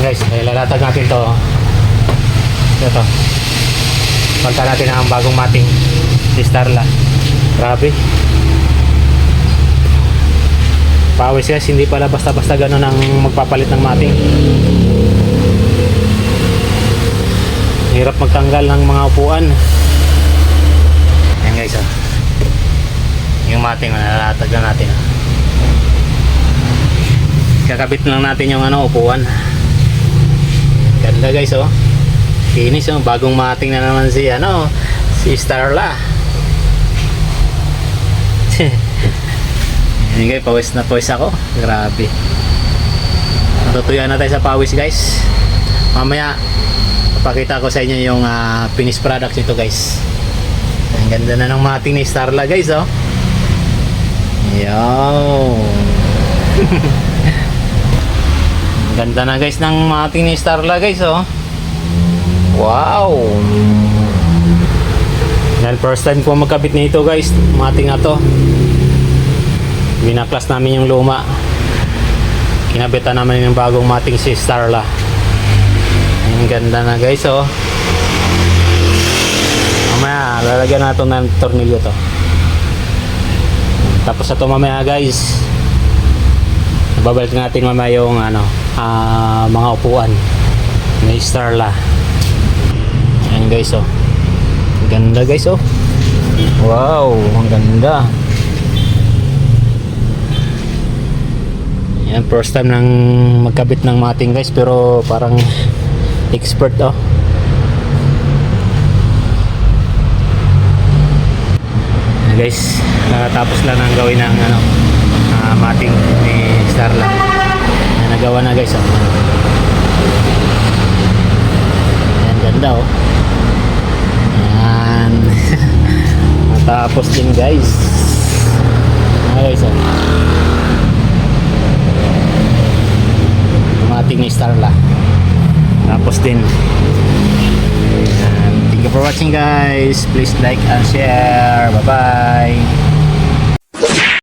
guys, ilalatag natin to. Ito. Pagka natin ang bagong mating si Starla. Grabe. Pawis guys, hindi pala basta-basta gano'n ang magpapalit ng mating. Hirap magtanggal ng mga upuan. Ayan guys, oh. Yung mating nalalatag na natin. Kakabit lang natin yung upuan. Ganda guys, oh. Kinis, oh. Bagong mating na naman si Starla. Ayan guys, pawis na pawis ako. Grabe. Natutuyaan na tayo sa pawis guys. Mamaya papakita ko sa inyo yung finished product nito guys. Ang ganda na ng mating ni Starla guys, oh. Yo. Ang ganda na guys ng mating ni Starla guys, oh. Wow. Dahil first time ko magkabit nito guys, mating na to. Binaklas namin yung luma. Kinabitan namin yung bagong mating si Starla. Ang ganda na guys, oh. Mamaya lalagyan natin ng tornilyo to. Tapos ito mamaya guys, babalik natin mamaya yung mga upuan ni Starla. Ayan guys, oh. Ang ganda guys, oh. Wow, ang ganda. Yan, first time nang magkabit ng mating guys, pero parang expert, oh. Ayan guys, tapos lang ang gawin ng mating ni Starla. Ayan, nagawa na guys, oh. Ayan, ganda, oh. Ayan. Natapos din guys. Ayan guys, oh. Mating ni Starla. Tapos din. Thank you for watching guys. Please like and share. Bye bye.